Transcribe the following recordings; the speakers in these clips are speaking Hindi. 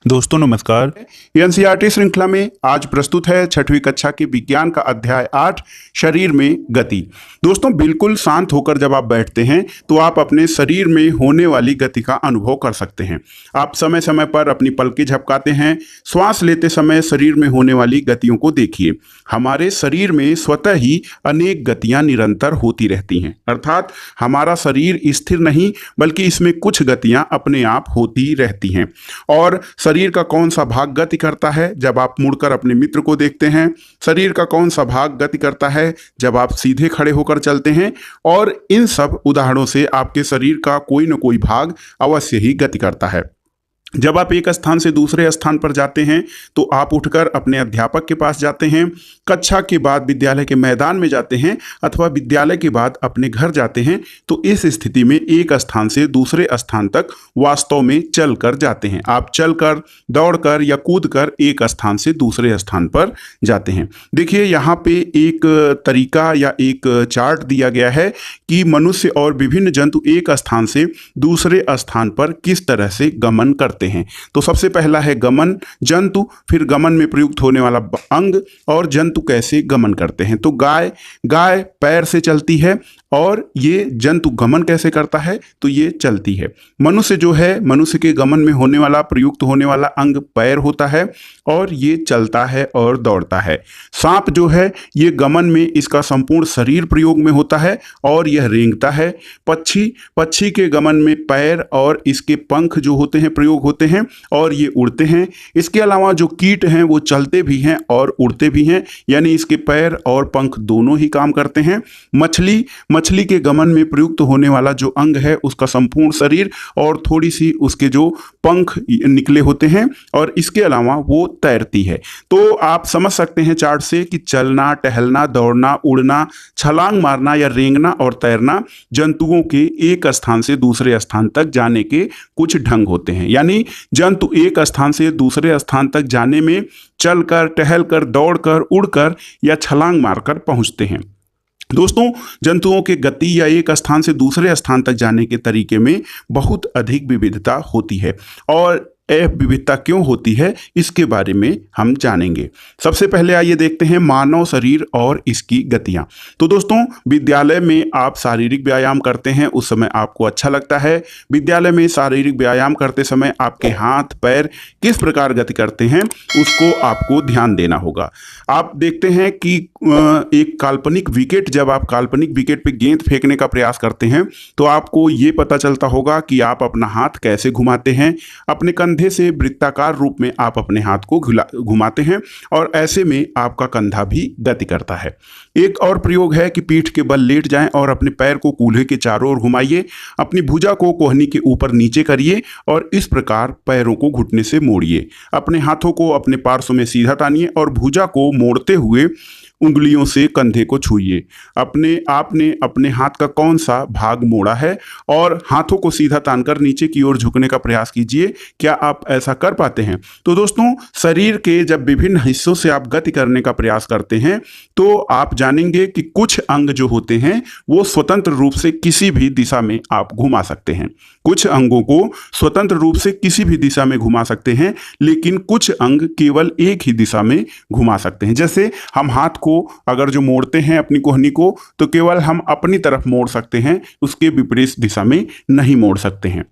दोस्तों नमस्कार। एनसीईआरटी श्रृंखला में आज प्रस्तुत है छठवीं कक्षा के विज्ञान का अध्याय 8 शरीर में गति। दोस्तों बिल्कुल शांत होकर जब आप बैठते हैं तो आप अपने शरीर में होने वाली गति का अनुभव कर सकते हैं। आप समय समय पर अपनी पलकें झपकाते हैं। श्वास लेते समय शरीर में होने वाली गतियों को देखिए। हमारे शरीर में स्वतः ही अनेक गतियां निरंतर होती रहती हैं, अर्थात हमारा शरीर स्थिर नहीं बल्कि इसमें कुछ गतियां अपने आप होती रहती हैं। और शरीर का कौन सा भाग गति करता है जब आप मुड़कर अपने मित्र को देखते हैं। शरीर का कौन सा भाग गति करता है जब आप सीधे खड़े होकर चलते हैं। और इन सब उदाहरणों से आपके शरीर का कोई न कोई भाग अवश्य ही गति करता है। जब आप एक स्थान से दूसरे स्थान पर जाते हैं तो आप उठकर अपने अध्यापक के पास जाते हैं, कक्षा के बाद विद्यालय के मैदान में जाते हैं अथवा विद्यालय के बाद अपने घर जाते हैं, तो इस स्थिति में एक स्थान से दूसरे स्थान तक वास्तव में चलकर जाते हैं। आप चलकर, दौड़कर या कूदकर एक स्थान से दूसरे स्थान पर जाते हैं। देखिए यहाँ पे एक तरीका या एक चार्ट दिया गया है कि मनुष्य और विभिन्न जंतु एक स्थान से दूसरे स्थान पर किस तरह से गमन करते हैं। तो सबसे पहला है गमन, जंतु, फिर गमन में प्रयुक्त होने वाला अंग और जंतु कैसे गमन करते हैं। तो गाय पैर से चलती है और ये जंतु गमन कैसे करता है, तो ये चलती है। मनुष्य जो है, मनुष्य के गमन में होने वाला प्रयुक्त होने वाला अंग पैर होता है और ये चलता है और दौड़ता है। सांप जो है ये गमन में इसका संपूर्ण शरीर प्रयोग में होता है और यह रेंगता है। पक्षी के गमन में पैर और इसके पंख जो होते हैं प्रयोग होते हैं और ये उड़ते हैं। इसके अलावा जो कीट हैं वो चलते भी हैं और उड़ते भी हैं, यानी इसके पैर और पंख दोनों ही काम करते हैं। मछली के गमन में प्रयुक्त होने वाला जो अंग है उसका संपूर्ण शरीर और थोड़ी सी उसके जो पंख निकले होते हैं और इसके अलावा वो तैरती है। तो आप समझ सकते हैं चार्ट से कि चलना, टहलना, दौड़ना, उड़ना, छलांग मारना या रेंगना और तैरना जंतुओं के एक स्थान से दूसरे स्थान तक जाने के कुछ ढंग होते हैं। यानी जंतु एक स्थान से दूसरे स्थान तक जाने में चलकर, टहलकर, दौड़कर, उड़कर या छलांग मारकर पहुंचते हैं। दोस्तों जंतुओं के गति या एक स्थान से दूसरे स्थान तक जाने के तरीके में बहुत अधिक विविधता होती है और यह विविधता क्यों होती है इसके बारे में हम जानेंगे। सबसे पहले आइए देखते हैं मानव शरीर और इसकी गतियां। तो दोस्तों विद्यालय में आप शारीरिक व्यायाम करते हैं, उस समय आपको अच्छा लगता है। विद्यालय में शारीरिक व्यायाम करते समय आपके हाथ पैर किस प्रकार गति करते हैं उसको आपको ध्यान देना होगा। आप देखते हैं कि एक काल्पनिक विकेट, जब आप काल्पनिक विकेट पे गेंद फेंकने का प्रयास करते हैं तो आपको ये पता चलता होगा कि आप अपना हाथ कैसे घुमाते हैं। अपने कंधे से वृत्ताकार रूप में आप अपने हाथ को घुमाते हैं और ऐसे में आपका कंधा भी गति करता है। एक और प्रयोग है कि पीठ के बल लेट जाएं और अपने पैर को कूल्हे के चारों ओर घुमाइए। अपनी भुजा को कोहनी के ऊपर नीचे करिए और इस प्रकार पैरों को घुटने से मोड़िए। अपने हाथों को अपने पार्श्व में सीधा तानिए और भुजा को मोड़ते हुए उंगलियों से कंधे को छूइए। आपने अपने हाथ का कौन सा भाग मोड़ा है और हाथों को सीधा तानकर नीचे की ओर झुकने का प्रयास कीजिए। क्या आप ऐसा कर पाते हैं? तो दोस्तों शरीर के जब विभिन्न हिस्सों से आप गति करने का प्रयास करते हैं तो आप जानेंगे कि कुछ अंग जो होते हैं वो स्वतंत्र रूप से किसी भी दिशा में आप घुमा सकते हैं। कुछ अंगों को स्वतंत्र रूप से किसी भी दिशा में घुमा सकते हैं, लेकिन कुछ अंग केवल एक ही दिशा में घुमा सकते हैं। जैसे हम हाथ को अगर जो मोड़ते हैं अपनी कोहनी को, तो केवल हम अपनी तरफ मोड़ सकते हैं, उसके विपरीत दिशा में नहीं मोड़ सकते हैं।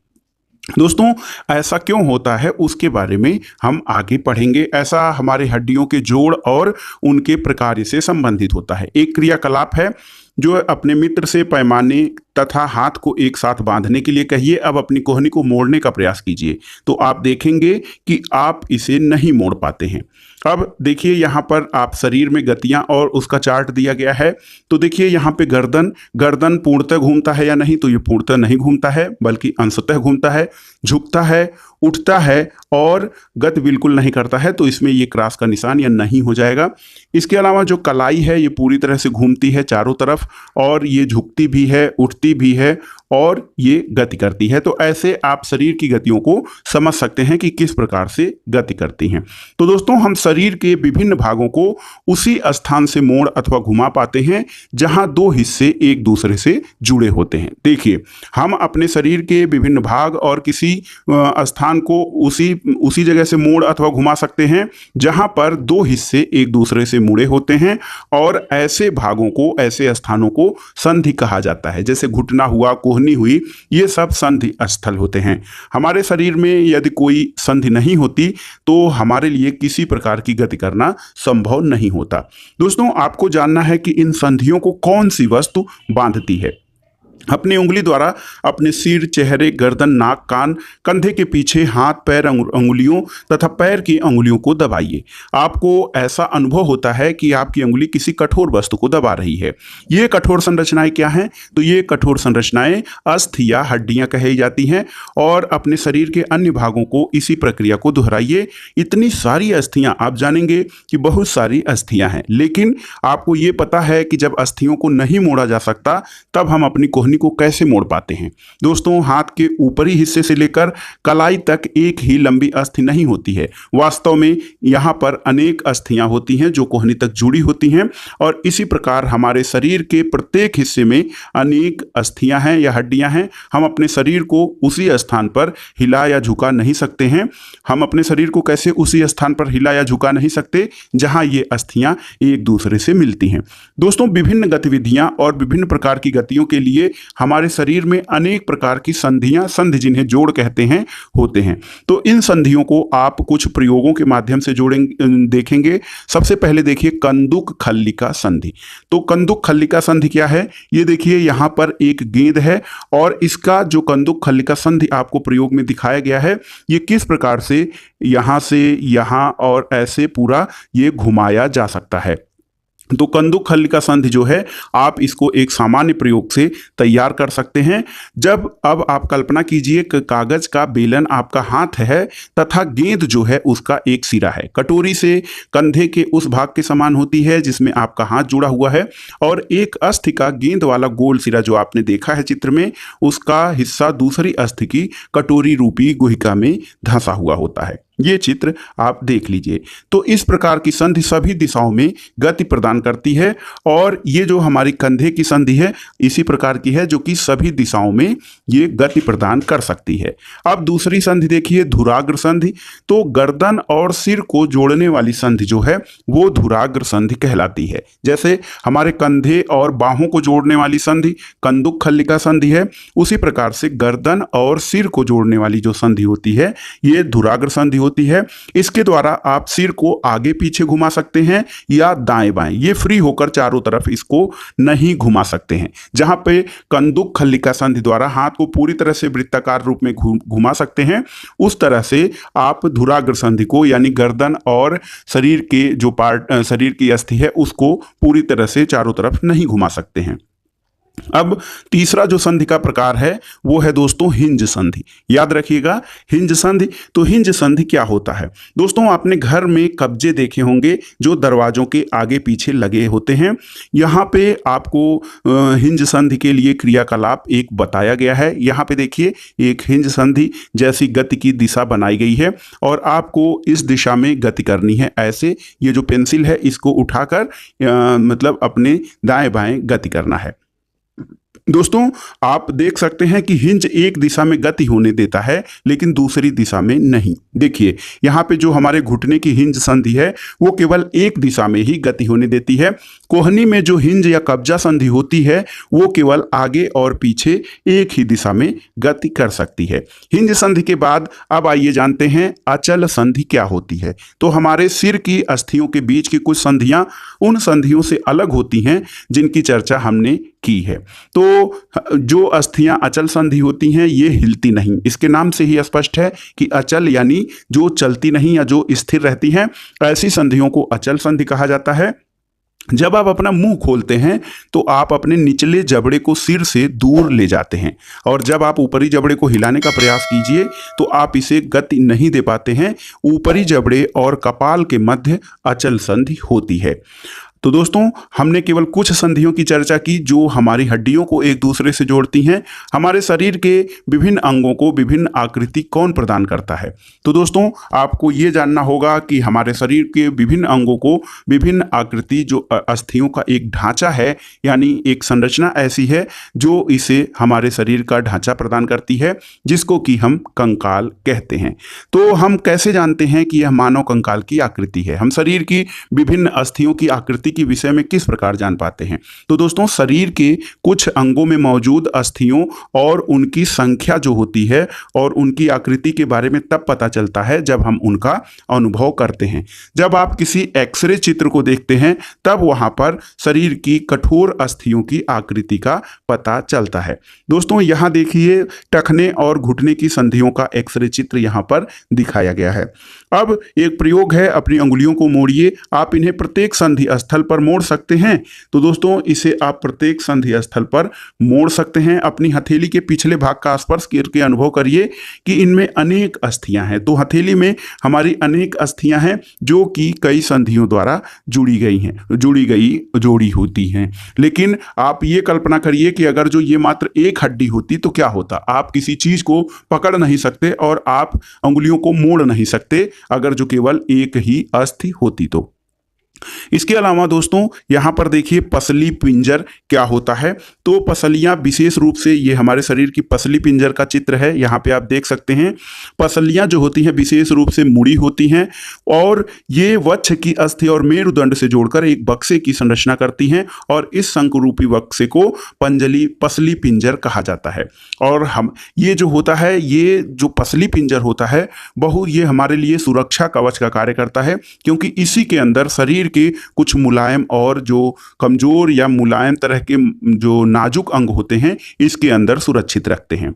दोस्तों ऐसा क्यों होता है उसके बारे में हम आगे पढ़ेंगे। ऐसा हमारे हड्डियों के जोड़ और उनके प्रकार से संबंधित होता है। एक क्रियाकलाप है जो अपने मित्र से पैमाने तथा हाथ को एक साथ बांधने के लिए कहिए। अब अपनी कोहनी को मोड़ने का प्रयास कीजिए तो आप देखेंगे कि आप इसे नहीं मोड़ पाते हैं। अब देखिए यहाँ पर आप शरीर में गतियाँ और उसका चार्ट दिया गया है। तो देखिए यहाँ पे गर्दन पूर्णतः घूमता है या नहीं, तो ये पूर्णतः नहीं घूमता है बल्कि अंशतः घूमता है। झुकता है, उठता है और गति बिल्कुल नहीं करता है, तो इसमें ये क्रॉस का निशान या नहीं हो जाएगा। इसके अलावा जो कलाई है ये पूरी तरह से घूमती है चारों तरफ और ये झुकती भी है, उठती भी है और ये गति करती है। तो ऐसे आप शरीर की गतियों को समझ सकते हैं कि किस प्रकार से गति करती हैं। तो दोस्तों, हम शरीर के विभिन्न भागों को उसी स्थान से मोड़ अथवा घुमा पाते हैं जहां दो हिस्से एक दूसरे से जुड़े होते हैं। देखिए, हम अपने शरीर के विभिन्न भाग और किसी स्थान को उसी जगह से मोड़ अथवा घुमा सकते हैं जहां पर दो हिस्से एक दूसरे से मुड़े होते हैं, और ऐसे भागों को, ऐसे स्थानों को संधि कहा जाता है। जैसे घुटना हुआ, कोहनी हुई, ये सब संधि स्थल होते हैं। हमारे शरीर में यदि कोई संधि नहीं होती तो हमारे लिए किसी प्रकार की गति करना संभव नहीं होता। दोस्तों, आपको जानना है कि इन संधियों को कौन सी वस्तु बांधती है। अपनी उंगली द्वारा अपने सिर, चेहरे, गर्दन, नाक, कान, कंधे के पीछे, हाथ, पैर, अंगुलियों तथा पैर की अंगुलियों को दबाइए। आपको ऐसा अनुभव होता है कि आपकी अंगुली किसी कठोर वस्तु को दबा रही है। ये कठोर संरचनाएं क्या हैं? तो ये कठोर संरचनाएं अस्थि या हड्डियां कही जाती हैं, और अपने शरीर के अन्य भागों को इसी प्रक्रिया को दोहराइए। इतनी सारी अस्थियां, आप जानेंगे कि बहुत सारी अस्थियां हैं, लेकिन आपको ये पता है कि जब अस्थियों को नहीं मोड़ा जा सकता तब हम अपनी कोहनी को कैसे मोड़ पाते हैं। दोस्तों, हाथ के ऊपरी हिस्से से लेकर कलाई तक एक ही लंबी अस्थि नहीं होती है। वास्तव में यहाँ पर अनेक अस्थियां होती हैं जो कोहनी तक जुड़ी होती हैं, और इसी प्रकार हमारे शरीर के प्रत्येक हिस्से में अनेक अस्थियां हैं या हड्डियां हैं। हम अपने शरीर को उसी स्थान पर हिला या झुका नहीं सकते हैं। हम अपने शरीर को कैसे उसी स्थान पर हिला या झुका नहीं सकते जहां ये अस्थियां एक दूसरे से मिलती हैं। दोस्तों, विभिन्न गतिविधियां और विभिन्न प्रकार की गतियों के लिए हमारे शरीर में अनेक प्रकार की संधियां, संधि जिन्हें जोड़ कहते हैं, होते हैं। तो इन संधियों को आप कुछ प्रयोगों के माध्यम से देखेंगे। सबसे पहले देखिए कंदुक खल्लिका संधि। तो कंदुक खल्लिका संधि क्या है? ये देखिए, यहाँ पर एक गेंद है और इसका जो कंदुक खल्लिका संधि आपको प्रयोग में दिखाया गया है, ये किस प्रकार से यहाँ और ऐसे पूरा ये घुमाया जा सकता है। तो कंदुक खल्लिका संधि जो है, आप इसको एक सामान्य प्रयोग से तैयार कर सकते हैं। अब आप कल्पना कीजिए कि कागज का बेलन आपका हाथ है तथा गेंद जो है उसका एक सिरा है। कटोरी से कंधे के उस भाग के समान होती है जिसमें आपका हाथ जुड़ा हुआ है, और एक अस्थि का गेंद वाला गोल सिरा जो आपने देखा है चित्र में, उसका हिस्सा दूसरी अस्थि की कटोरी रूपी गुहिका में धंसा हुआ होता है। ये चित्र आप देख लीजिए। तो इस प्रकार की संधि सभी दिशाओं में गति प्रदान करती है, और ये जो हमारी कंधे की संधि है इसी प्रकार की है जो कि सभी दिशाओं में ये गति प्रदान कर सकती है। अब दूसरी संधि देखिए, धुराग्र संधि। तो गर्दन और सिर को जोड़ने वाली संधि जो है वो धुराग्र संधि कहलाती है। जैसे हमारे कंधे और बाहों को जोड़ने वाली संधि कंदुक खल्लिका संधि है, उसी प्रकार से गर्दन और सिर को जोड़ने वाली जो संधि होती है ये धुराग्र संधि होती है। इसके द्वारा आप सिर को आगे पीछे घुमा सकते हैं या दाएं बाएं, ये फ्री होकर चारों तरफ इसको नहीं घुमा सकते हैं। जहां पे कंदुक खल्लिका संधि द्वारा हाथ को पूरी तरह से वृत्ताकार रूप में घुमा सकते हैं, उस तरह से आप धुराग्र संधि को, यानी गर्दन और शरीर के जो शरीर की अस्थि है उसको पूरी तरह से चारों तरफ नहीं घुमा सकते हैं। अब तीसरा जो संधि का प्रकार है वो है दोस्तों हिंज संधि। याद रखिएगा, हिंज संधि। तो हिंज संधि क्या होता है? दोस्तों, आपने घर में कब्जे देखे होंगे जो दरवाजों के आगे पीछे लगे होते हैं। यहाँ पे आपको हिंज संधि के लिए क्रियाकलाप एक बताया गया है। यहाँ पे देखिए, एक हिंज संधि जैसी गति की दिशा बनाई गई है और आपको इस दिशा में गति करनी है। ऐसे ये जो पेंसिल है इसको उठाकर मतलब अपने दाएं बाएं गति करना है। दोस्तों, आप देख सकते हैं कि हिंज एक दिशा में गति होने देता है लेकिन दूसरी दिशा में नहीं। देखिए, यहाँ पे जो हमारे घुटने की हिंज संधि है वो केवल एक दिशा में ही गति होने देती है। कोहनी में जो हिंज या कब्जा संधि होती है वो केवल आगे और पीछे एक ही दिशा में गति कर सकती है। हिंज संधि के बाद अब आइए जानते हैं अचल संधि क्या होती है। तो हमारे सिर की अस्थियों के बीच की कुछ संधियां उन संधियों से अलग होती हैं जिनकी चर्चा हमने की है। तो जो अस्थियां अचल संधि होती हैं ये हिलती नहीं। इसके नाम से ही स्पष्ट है कि अचल यानी जो चलती नहीं या जो स्थिर रहती हैं, ऐसी संधियों को अचल संधि कहा जाता है। जब आप अपना मुंह खोलते हैं तो आप अपने निचले जबड़े को सिर से दूर ले जाते हैं, और जब आप ऊपरी जबड़े को हिलाने का प्रयास कीजिए तो आप इसे गति नहीं दे पाते हैं। ऊपरी जबड़े और कपाल के मध्य अचल संधि होती है। तो दोस्तों हमने केवल कुछ संधियों की चर्चा की जो हमारी हड्डियों को एक दूसरे से जोड़ती हैं। हमारे शरीर के विभिन्न अंगों को विभिन्न आकृति कौन प्रदान करता है? तो दोस्तों आपको ये जानना होगा कि हमारे शरीर के विभिन्न अंगों को विभिन्न आकृति जो अस्थियों का एक ढांचा है, यानी एक संरचना ऐसी है जो इसे हमारे शरीर का ढांचा प्रदान करती है, जिसको कि हम कंकाल कहते हैं। तो हम कैसे जानते हैं कि यह मानव कंकाल की आकृति है? हम शरीर की विभिन्न अस्थियों की आकृति के विषय में किस प्रकार जान पाते हैं? तो दोस्तों शरीर के कुछ अंगों में मौजूद अस्थियों और उनकी संख्या जो होती है और उनकी आकृति के बारे में तब पता चलता है जब हम उनका अनुभव करते हैं। जब आप किसी एक्सरे चित्र को देखते हैं तब वहां पर शरीर की कठोर अस्थियों की आकृति का पता चलता है। दोस्तों यहां देखिए टखने और घुटने की संधियों का एक्सरे चित्र यहां पर दिखाया गया है। अब एक प्रयोग है, अपनी अंगुलियों को मोड़िए। आप इन्हें प्रत्येक संधि स्थल पर मोड़ सकते हैं। तो दोस्तों इसे आप प्रत्येक संधि स्थल पर मोड़ सकते हैं। अपनी हथेली के पिछले भाग का स्पर्श करके अनुभव करिए कि इनमें अनेक अस्थियां हैं। तो हथेली में हमारी अनेक अस्थियां हैं जो कि कई संधियों द्वारा जोड़ी होती हैं। लेकिन आप ये कल्पना करिए कि अगर जो ये मात्र एक हड्डी होती तो क्या होता? आप किसी चीज को पकड़ नहीं सकते और आप अंगुलियों को मोड़ नहीं सकते अगर जो केवल एक ही अस्थि होती तो। इसके अलावा दोस्तों यहां पर देखिए पसली पिंजर क्या होता है। तो पसलियां विशेष रूप से ये हमारे शरीर की पसली पिंजर का चित्र है। यहां पे आप देख सकते हैं पसलियां जो होती हैं विशेष रूप से मुड़ी होती हैं और ये वक्ष की अस्थि और मेरुदंड से जोड़कर एक बक्से की संरचना करती हैं और इस शंकुरूपी बक्से को पसली पिंजर कहा जाता है। और हम ये जो होता है, ये जो पसली पिंजर होता है ये हमारे लिए सुरक्षा कवच का कार्य करता है, क्योंकि इसी के अंदर शरीर के कुछ मुलायम और जो कमजोर या मुलायम तरह के जो नाजुक अंग होते हैं इसके अंदर सुरक्षित रखते हैं।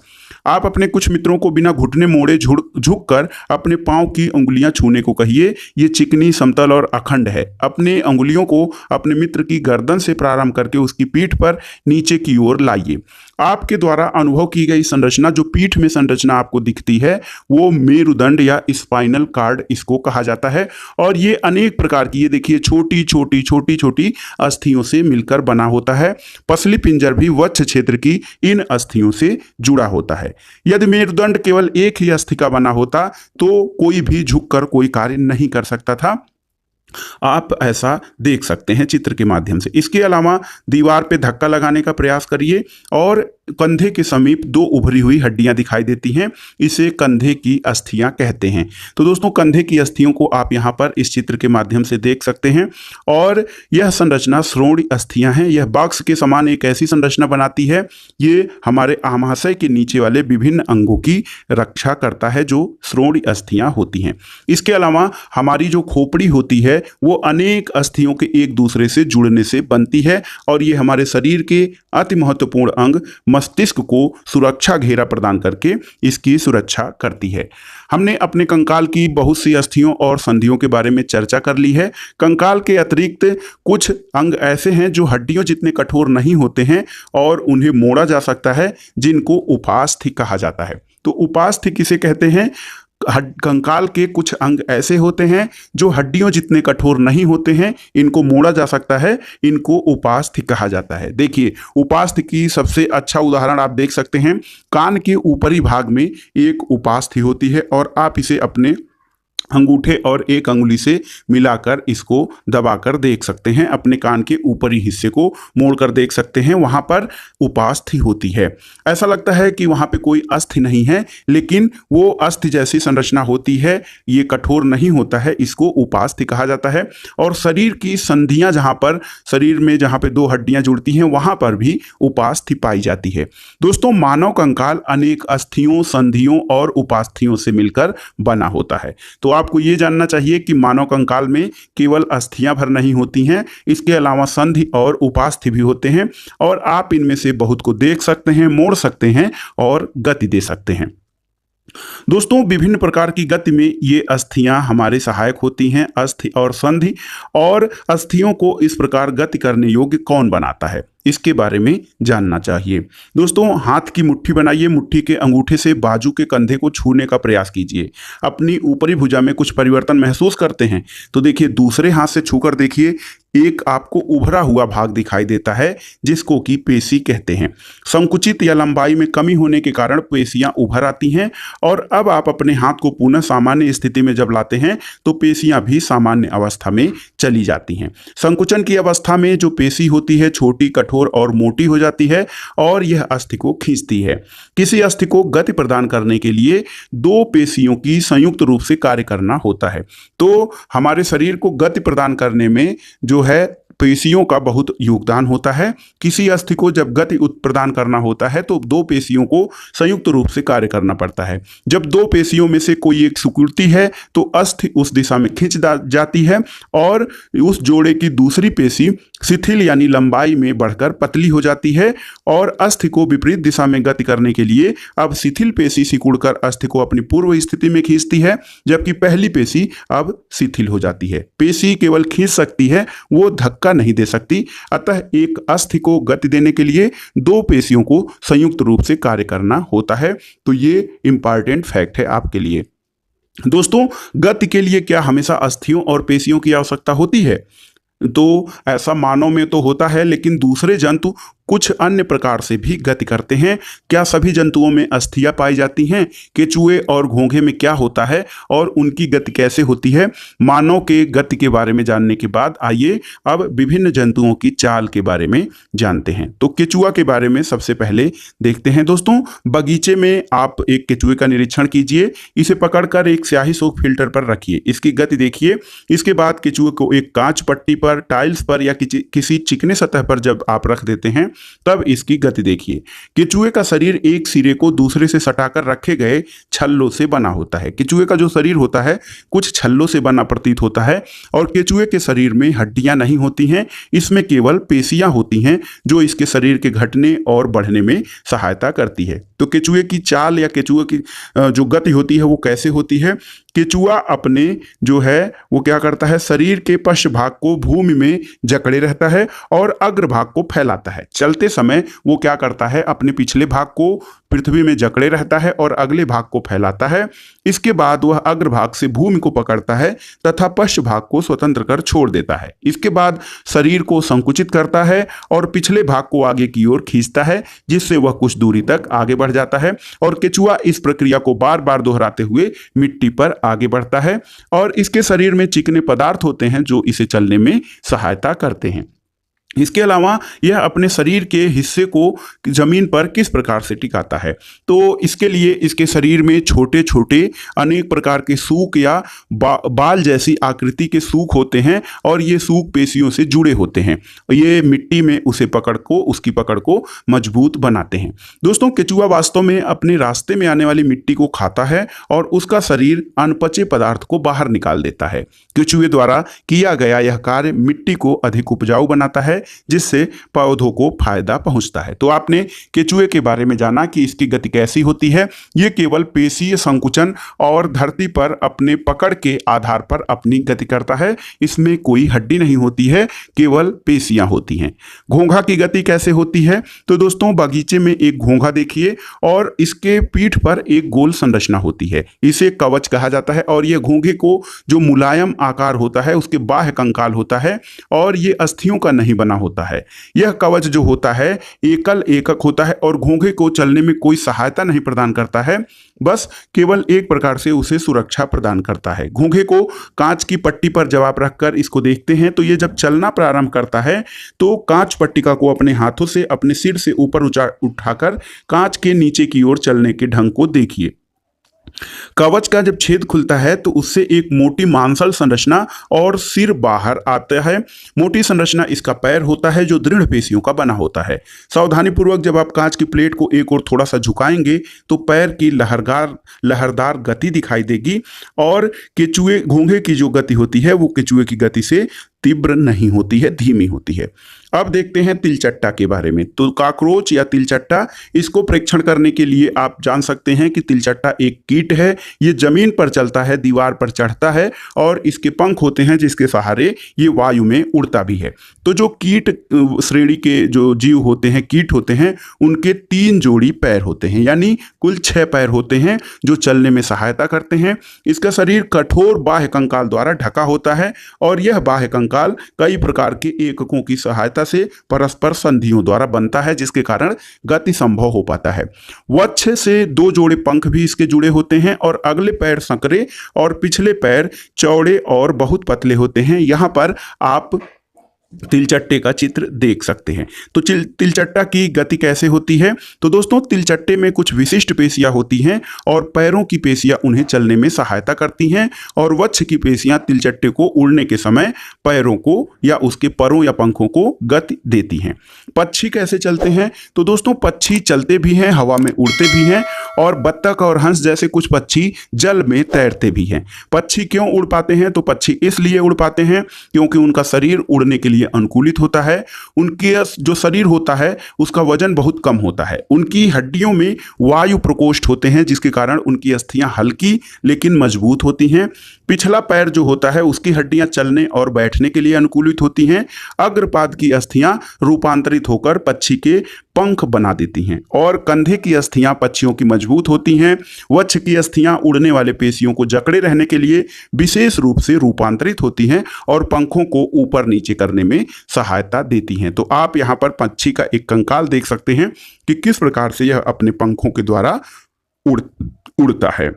आप अपने कुछ मित्रों को बिना घुटने मोड़े झुककर अपने पांव की उंगलियां छूने को कहिए। ये चिकनी, समतल और अखंड है। अपने उंगलियों को अपने मित्र की गर्दन से प्रारंभ करके उसकी पीठ पर नीचे की ओर लाइए। आपके द्वारा अनुभव की गई संरचना, जो पीठ में संरचना आपको दिखती है, वो मेरुदंड या स्पाइनल कार्ड इसको कहा जाता है। और ये अनेक प्रकार की, ये देखिए छोटी छोटी अस्थियों से मिलकर बना होता है। पसली पिंजर भी वक्ष क्षेत्र की इन अस्थियों से जुड़ा होता है। यदि मेरुदंड केवल एक ही अस्थि का बना होता तो कोई भी झुककर कोई कार्य नहीं कर सकता था। आप ऐसा देख सकते हैं चित्र के माध्यम से। इसके अलावा दीवार पे धक्का लगाने का प्रयास करिए और कंधे के समीप दो उभरी हुई हड्डियां दिखाई देती हैं, इसे कंधे की अस्थियां कहते हैं। तो दोस्तों कंधे की अस्थियों को आप यहां पर इस चित्र के माध्यम से देख सकते हैं और यह संरचना श्रोणि अस्थियां हैं। यह बॉक्स के समान एक ऐसी संरचना बनाती है, ये हमारे आमाशय के नीचे वाले विभिन्न अंगों की रक्षा करता है जो श्रोणि अस्थियां होती हैं। इसके अलावा हमारी जो खोपड़ी होती है वो अनेक अस्थियों के एक दूसरे से जुड़ने से बनती है और ये हमारे शरीर के अति महत्वपूर्ण अंग मस्तिष्क को सुरक्षा घेरा प्रदान करके इसकी सुरक्षा करती है। हमने अपने कंकाल की बहुत सी अस्थियों और संधियों के बारे में चर्चा कर ली है। कंकाल के अतिरिक्त कुछ अंग ऐसे हैं जो हड्डियों जितने कठोर नहीं होते हैं और उन्हें मोड़ा जा सकता है, जिनको उपास्थि कहा जाता है। तो उपास्थि किसे कहते हैं? कंकाल के कुछ अंग ऐसे होते हैं जो हड्डियों जितने कठोर नहीं होते हैं, इनको मोड़ा जा सकता है, इनको उपास्थि कहा जाता है। देखिए उपास्थि की सबसे अच्छा उदाहरण आप देख सकते हैं, कान के ऊपरी भाग में एक उपास्थि होती है और आप इसे अपने अंगूठे और एक अंगुली से मिलाकर इसको दबाकर देख सकते हैं। अपने कान के ऊपरी हिस्से को मोड़कर देख सकते हैं, वहां पर उपास्थि होती है। ऐसा लगता है कि वहां पे कोई अस्थि नहीं है, लेकिन वो अस्थि जैसी संरचना होती है, ये कठोर नहीं होता है, इसको उपास्थि कहा जाता है। और शरीर की संधियां जहां पर शरीर में जहां पे दो हड्डियां जुड़ती हैं वहां पर भी उपास्थि पाई जाती है। दोस्तों मानव कंकाल अनेक अस्थियों, संधियों और उपास्थियों से मिलकर बना होता है। तो आपको ये जानना चाहिए कि मानव कंकाल में केवल अस्थियां भर नहीं होती हैं, इसके अलावा संधि और उपास्थि भी होते हैं और आप इनमें से बहुत को देख सकते हैं, मोड़ सकते हैं और गति दे सकते हैं। दोस्तों विभिन्न प्रकार की गति में ये अस्थियां हमारे सहायक होती हैं, अस्थि और संधि। और अस्थियों को इस प्रकार गति करने योग्य कौन बनाता है? इसके बारे में जानना चाहिए। दोस्तों, हाथ की मुट्ठी बनाइए, मुट्ठी के अंगूठे से बाजू के कंधे को छूने का प्रयास कीजिए। अपनी ऊपरी भुजा में कुछ परिवर्तन महसूस करते हैं तो देखिए, दूसरे हाथ से छूकर देखिए, एक आपको उभरा हुआ भाग दिखाई देता है जिसको कि पेशी कहते हैं। संकुचित या लंबाई में कमी होने के कारण पेशियां उभर आती हैं और अब आप अपने हाथ को पुनः सामान्य स्थिति में जब लाते हैं तो पेशियां भी सामान्य अवस्था में चली जाती हैं। संकुचन की अवस्था में जो पेशी होती है छोटी, कठोर और मोटी हो जाती है और यह अस्थि को खींचती है। किसी अस्थि को गति प्रदान करने के लिए दो पेशियों की संयुक्त रूप से कार्य करना होता है। तो हमारे शरीर को गति प्रदान करने में जो है पेशियों का बहुत योगदान होता है। किसी अस्थि को जब गति प्रदान करना होता है तो दो पेशियों को संयुक्त रूप से कार्य करना पड़ता है। जब दो पेशियों में से कोई एक सिकुड़ती है तो अस्थि उस दिशा में खिंच जाती है और उस जोड़े की दूसरी पेशी शिथिल यानी लंबाई में बढ़कर पतली हो जाती है और अस्थि को विपरीत दिशा में गति करने के लिए अब शिथिल पेशी सिकुड़कर अस्थि को अपनी पूर्व स्थिति में खींचती है, जबकि पहली पेशी अब शिथिल हो जाती है। पेशी केवल खींच सकती है, वो धक्का नहीं दे सकती। अतः एक अस्थि को गति देने के लिए दो पेशियों को संयुक्त रूप से कार्य करना होता है। तो ये इंपॉर्टेंट फैक्ट है आपके लिए। दोस्तों, गति के लिए क्या हमेशा अस्थियों और पेशियों की आवश्यकता होती है? तो ऐसा मानव में तो होता है, लेकिन दूसरे जंतु कुछ अन्य प्रकार से भी गति करते हैं। क्या सभी जंतुओं में अस्थियां पाई जाती हैं? केचुए और घोंघे में क्या होता है और उनकी गति कैसे होती है? मानव के गति के बारे में जानने के बाद आइए अब विभिन्न जंतुओं की चाल के बारे में जानते हैं। तो केचुआ के बारे में सबसे पहले देखते हैं। दोस्तों, बगीचे में आप एक केचुए का निरीक्षण कीजिए। इसे पकड़कर एक स्याही सोख फिल्टर पर रखिए, इसकी गति देखिए। इसके बाद केचुए को एक कांच पट्टी पर, टाइल्स पर या किसी चिकने सतह पर जब आप रख देते हैं तब इसकी गति देखिए। केचुए का शरीर एक सिरे को दूसरे से सटाकर रखे गए छल्लों से बना होता है। केचुए का जो शरीर होता है कुछ छल्लों से बना प्रतीत होता है और केचुए के शरीर में हड्डियां नहीं होती हैं, इसमें केवल पेशियां होती हैं जो इसके शरीर के घटने और बढ़ने में सहायता करती है। तो केचुए की चाल या केचुए की जो गति होती है वो कैसे होती है? केचुआ अपने जो है वो क्या करता है, शरीर के पश्च भाग को भूमि में जकड़े रहता है और अग्र भाग को फैलाता है। चलते समय वो क्या करता है, अपने पिछले भाग को पृथ्वी में जकड़े रहता है और अगले भाग को फैलाता है। इसके बाद वह अग्र भाग से भूमि को पकड़ता है तथा पश्च भाग को स्वतंत्र कर छोड़ देता है। इसके बाद शरीर को संकुचित करता है और पिछले भाग को आगे की ओर खींचता है, जिससे वह कुछ दूरी तक आगे बढ़ जाता है और केचुआ इस प्रक्रिया को बार बार दोहराते हुए मिट्टी पर आगे बढ़ता है और इसके शरीर में चिकने पदार्थ होते हैं जो इसे चलने में सहायता करते हैं। इसके अलावा यह अपने शरीर के हिस्से को जमीन पर किस प्रकार से टिकाता है? तो इसके लिए इसके शरीर में छोटे छोटे अनेक प्रकार के सूक या बाल जैसी आकृति के सूक होते हैं और ये सूक पेशियों से जुड़े होते हैं। ये मिट्टी में उसकी पकड़ को मजबूत बनाते हैं। दोस्तों, केचुआ वास्तव में अपने रास्ते में आने वाली मिट्टी को खाता है और उसका शरीर अनपचे पदार्थ को बाहर निकाल देता है। केचुए द्वारा किया गया यह कार्य मिट्टी को अधिक उपजाऊ बनाता है, जिससे पौधों को फायदा पहुंचता है। तो आपने केचुए के बारे में जाना कि इसकी गति कैसी होती है। यह केवल पेशीय संकुचन और धरती पर अपने पकड़ के आधार पर अपनी गति करता है। इसमें कोई हड्डी नहीं होती है, केवल पेशियां होती हैं। घोंघा की गति कैसे होती है? तो दोस्तों, बगीचे में एक घोंघा देखिए और इसके पीठ पर एक गोल संरचना होती है, इसे कवच कहा जाता है और यह घोंघे को जो मुलायम आकार होता है उसके बाह्य कंकाल होता है और ये अस्थियों का नहीं बना होता है। यह कवच जो होता है एकक होता है और घोंघे को चलने में कोई सहायता नहीं प्रदान करता है, बस केवल एक प्रकार से उसे सुरक्षा प्रदान करता है। घोंघे को कांच की पट्टी पर जब आप रखकर इसको देखते हैं तो ये जब चलना प्रारंभ करता है तो कांच पट्टिका को अपने हाथों से अपने सिर से ऊपर उठाकर कांच के नीचे की ओर चलने के ढंग को देखिए। कवच का जब छेद खुलता है तो उससे एक मोटी मांसल संरचना और सिर बाहर आता है। मोटी संरचना इसका पैर होता है जो दृढ़ पेशियों का बना होता है। सावधानीपूर्वक जब आप कांच की प्लेट को एक और थोड़ा सा झुकाएंगे तो पैर की लहरदार गति दिखाई देगी और घोंघे की जो गति होती है वो केचुए की गति से तीव्र नहीं होती है, धीमी होती है। अब देखते हैं तिलचट्टा के बारे में। तो कॉकरोच या तिलचट्टा, इसको परीक्षण करने के लिए आप जान सकते हैं कि तिलचट्टा एक कीट है। ये जमीन पर चलता है, दीवार पर चढ़ता है और इसके पंख होते हैं जिसके सहारे ये वायु में उड़ता भी है। तो जो कीट श्रेणी के जो जीव होते हैं, कीट होते हैं, उनके 3 जोड़ी पैर होते हैं, यानी कुल 6 पैर होते हैं जो चलने में सहायता करते हैं। इसका शरीर कठोर बाह्य कंकाल द्वारा ढका होता है और यह बाह्य कंकाल कई प्रकार के एककों की सहायता से परस्पर संधियों द्वारा बनता है, जिसके कारण गति संभव हो पाता है। वक्ष से 2 जोड़े पंख भी इसके जुड़े होते हैं और अगले पैर संकरे और पिछले पैर चौड़े और बहुत पतले होते हैं। यहां पर आप तिलचट्टे का चित्र देख सकते हैं। तो तिलचट्टा की गति कैसे होती है? तो दोस्तों, तिलचट्टे में कुछ विशिष्ट पेशियां होती हैं और पैरों की पेशियां उन्हें चलने में सहायता करती हैं और वक्ष की पेशियां तिलचट्टे को उड़ने के समय पैरों को या उसके परों या पंखों को गति देती हैं। पक्षी कैसे चलते हैं? तो दोस्तों, पक्षी चलते भी हैं, हवा में उड़ते भी हैं और बत्तख और हंस जैसे कुछ पक्षी जल में तैरते भी हैं। पक्षी क्यों उड़ पाते हैं? तो पक्षी इसलिए उड़ पाते हैं क्योंकि उनका शरीर उड़ने के लिए अनुकूलित होता है। उनके जो शरीर होता है उसका वजन बहुत कम होता है। उनकी हड्डियों में वायु प्रकोष्ठ होते हैं जिसके कारण उनकी अस्थियां हल्की लेकिन मजबूत होती हैं। पिछला पैर जो होता है उसकी हड्डियां चलने और बैठने के लिए अनुकूलित होती हैं। अग्रपाद की अस्थियां रूपांतरित होकर पक्षी के पंख बना देती हैं और कंधे की अस्थियां पक्षियों की मजबूत होती हैं। वक्ष की अस्थियां उड़ने वाले पेशियों को जकड़े रहने के लिए विशेष रूप से रूपांतरित होती हैं और पंखों को ऊपर नीचे करने में सहायता देती हैं। तो आप यहाँ पर पक्षी का एक कंकाल देख सकते हैं कि किस प्रकार से यह अपने पंखों के द्वारा उड़ता है।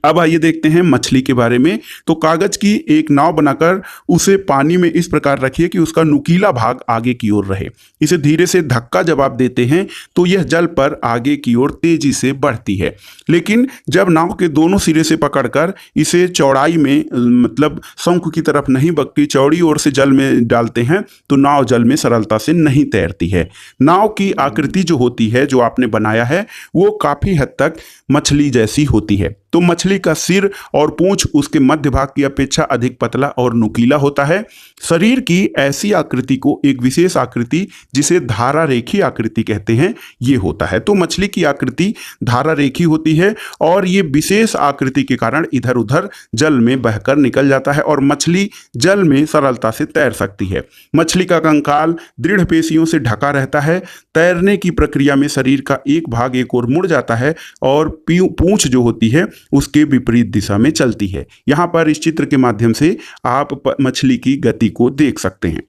अब आइए देखते हैं मछली के बारे में। तो कागज की एक नाव बनाकर उसे पानी में इस प्रकार रखिए कि उसका नुकीला भाग आगे की ओर रहे। इसे धीरे से धक्का जब आप देते हैं तो यह जल पर आगे की ओर तेजी से बढ़ती है, लेकिन जब नाव के दोनों सिरे से पकड़कर इसे चौड़ाई में, मतलब शंख की तरफ नहीं बल्कि चौड़ी ओर से जल में डालते हैं तो नाव जल में सरलता से नहीं तैरती है। नाव की आकृति जो होती है, जो आपने बनाया है, वो काफी हद तक मछली जैसी होती है। तो मछली का सिर और पूंछ उसके मध्य भाग की अपेक्षा अधिक पतला और नुकीला होता है। शरीर की ऐसी आकृति को एक विशेष आकृति जिसे धारा रेखी आकृति कहते हैं, ये होता है। तो मछली की आकृति धारा रेखी होती है और ये विशेष आकृति के कारण इधर उधर जल में बहकर निकल जाता है और मछली जल में सरलता से तैर सकती है। मछली का कंकाल दृढ़ पेशियों से ढका रहता है। तैरने की प्रक्रिया में शरीर का एक भाग एक ओर मुड़ जाता है और पूंछ जो होती है उसके विपरीत दिशा में चलती है। यहाँ पर इस चित्र के माध्यम से आप मछली की गति को देख सकते हैं।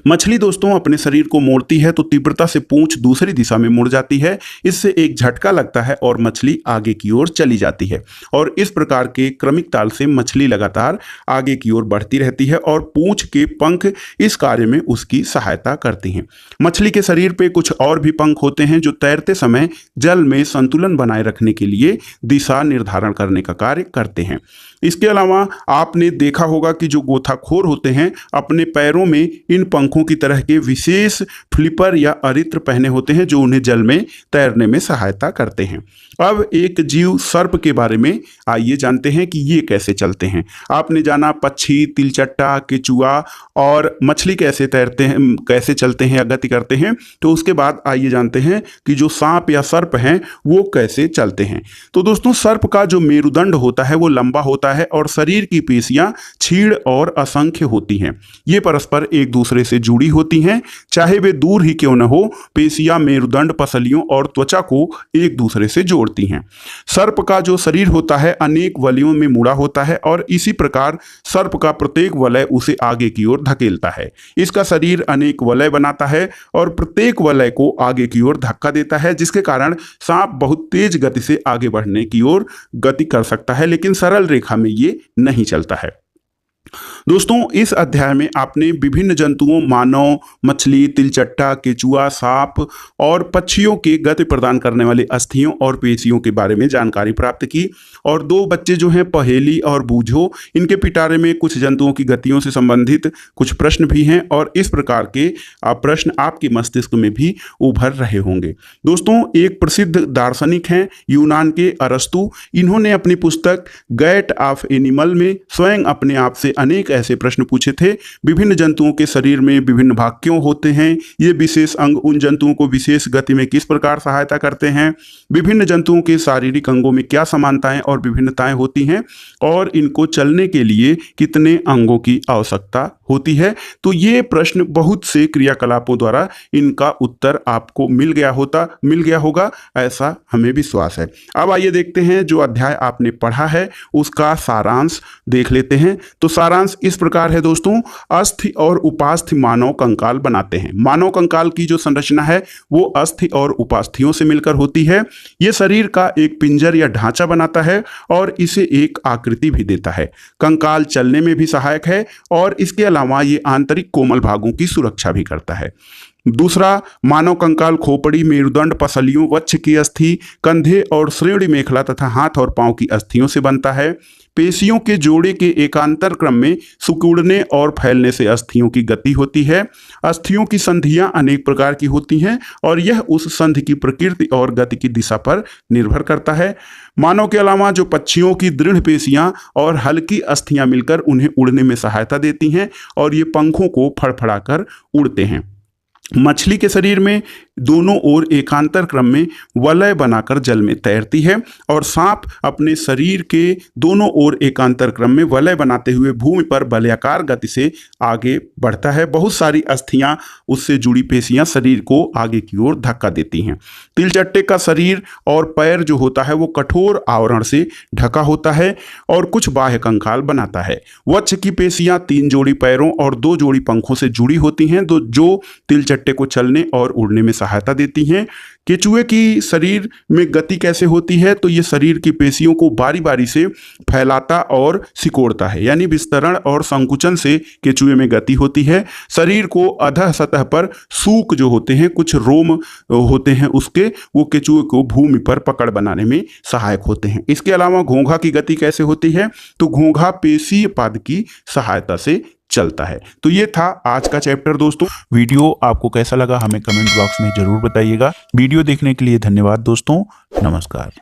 मछली दोस्तों अपने शरीर को मोड़ती है तो तीव्रता से पूंछ दूसरी दिशा में मुड़ जाती है। इससे एक झटका लगता है और मछली आगे की ओर चली जाती है और इस प्रकार के क्रमिक ताल से मछली लगातार आगे की ओर बढ़ती रहती है और पूंछ के पंख इस कार्य में उसकी सहायता करती हैं। मछली के शरीर पे कुछ और भी पंख होते हैं जो तैरते समय जल में संतुलन बनाए रखने के लिए दिशा निर्धारण करने का कार्य करते हैं। इसके अलावा आपने देखा होगा कि जो गोताखोर होते हैं अपने पैरों में इन पंखों की तरह के विशेष फ्लिपर या अरित्र पहने होते हैं जो उन्हें जल में तैरने में सहायता करते हैं। अब एक जीव सर्प के बारे में आइए जानते हैं कि ये कैसे चलते हैं। आपने जाना पक्षी, तिलचट्टा, केचुआ और मछली कैसे तैरते हैं, कैसे चलते हैं या गति करते हैं। तो उसके बाद आइए जानते हैं कि जो सांप या सर्प हैं वो कैसे चलते हैं। तो दोस्तों, सर्प का जो मेरुदंड होता है वो लंबा होता है और शरीर की पेशियां क्षीण और असंख्य होती हैं। ये परस्पर एक दूसरे से जुड़ी होती हैं, चाहे वे दूर ही क्यों न हो। पेशियां मेरुदंड, पसलियों और त्वचा को एक दूसरे से जोड़ती हैं। सर्प का जो शरीर होता है अनेक वलयों में मुड़ा होता है और इसी प्रकार सर्प का प्रत्येक वलय उसे आगे की ओर धकेलता है। इसका शरीर अनेक वलय बनाता है और प्रत्येक वलय को आगे की ओर धक्का देता है, जिसके कारण सांप बहुत तेज गति से आगे बढ़ने की ओर गति कर सकता है, लेकिन सरल रेखा में ये नहीं चलता है। दोस्तों, इस अध्याय में आपने विभिन्न जंतुओं, मानव, मछली, तिलचट्टा, केचुआ, सांप और पक्षियों के गति प्रदान करने वाले अस्थियों और पेशियों के बारे में जानकारी प्राप्त की। और 2 बच्चे जो हैं पहेली और बूझो, इनके पिटारे में कुछ जंतुओं की गतियों से संबंधित कुछ प्रश्न भी हैं और इस प्रकार के प्रश्न आपके मस्तिष्क में भी उभर रहे होंगे। दोस्तों, एक प्रसिद्ध दार्शनिक हैं यूनान के अरस्तु। इन्होंने अपनी पुस्तक गैट ऑफ एनिमल में स्वयं अपने आप से अनेक ऐसे प्रश्न पूछे थे। विभिन्न जंतुओं के शरीर में विभिन्न भाग क्यों होते हैं, ये विशेष अंग उन जंतुओं को विशेष गति में किस प्रकार सहायता करते हैं, विभिन्न जंतुओं के शारीरिक अंगों में क्या समानताएं और विभिन्नताएं होती हैं, और इनको चलने के लिए कितने अंगों की आवश्यकता होती है। तो ये प्रश्न बहुत से क्रियाकलापों द्वारा इनका उत्तर आपको मिल गया होगा, ऐसा हमें विश्वास है। अब आइए देखते हैं जो अध्याय आपने पढ़ा है उसका सारांश देख लेते हैं। तो सारांश इस प्रकार है दोस्तों, अस्थि और उपास्थि मानव कंकाल बनाते हैं। मानव कंकाल की जो संरचना है वो अस्थि और उपास्थियों से मिलकर होती है। ये शरीर का एक पिंजर या ढांचा बनाता है और इसे एक आकृति भी देता है। कंकाल चलने में भी सहायक है और इसके अलावा ये आंतरिक कोमल भागों की सुरक्षा भी करता है। दूसरा, मानव कंकाल खोपड़ी, मेरुदंड, पसलियों, वक्ष की अस्थि, कंधे और श्रोणि मेखला तथा हाथ और पांव की अस्थियों से बनता है। पेशियों के जोड़े के एकांतर क्रम में सिकुड़ने और फैलने से अस्थियों की गति होती है। अस्थियों की संधियां अनेक प्रकार की होती हैं और यह उस संधि की प्रकृति और गति की दिशा पर निर्भर करता है। मानव के अलावा जो पक्षियों की दृढ़ पेशियां और हल्की अस्थियां मिलकर उन्हें उड़ने में सहायता देती हैं और ये पंखों को फड़फड़ाकर उड़ते हैं। मछली के शरीर में दोनों ओर एकांतर क्रम में वलय बनाकर जल में तैरती है और सांप अपने शरीर के दोनों ओर एकांतर क्रम में वलय बनाते हुए भूमि पर वलयाकार गति से आगे बढ़ता है। बहुत सारी अस्थियां, उससे जुड़ी पेशियां शरीर को आगे की ओर धक्का देती हैं। तिलचट्टे का शरीर और पैर जो होता है वो कठोर आवरण से ढका होता है और कुछ बाह्य कंकाल बनाता है। वक्ष की पेशियां 3 जोड़ी पैरों और 2 जोड़ी पंखों से जुड़ी होती हैं जो तिलचट्टे को चलने और उड़ने में सहायता देती हैं। केचुए की शरीर में गति कैसे होती है, तो ये शरीर की पेशियों को बारी बारी से फैलाता और सिकोड़ता है, यानी विस्तरण और संकुचन से केचुए में गति होती है। शरीर को अधः सतह पर सूक जो होते हैं, कुछ रोम होते हैं उसके, वो केचुए को भूमि पर पकड़ बनाने में सहायक होते हैं। इसके अलावा घोंघा की गति कैसे होती है, तो घोंघा पेशीय पाद की सहायता से चलता है। तो ये था आज का चैप्टर दोस्तों। वीडियो आपको कैसा लगा हमें कमेंट बॉक्स में जरूर बताइएगा। वीडियो देखने के लिए धन्यवाद दोस्तों। नमस्कार।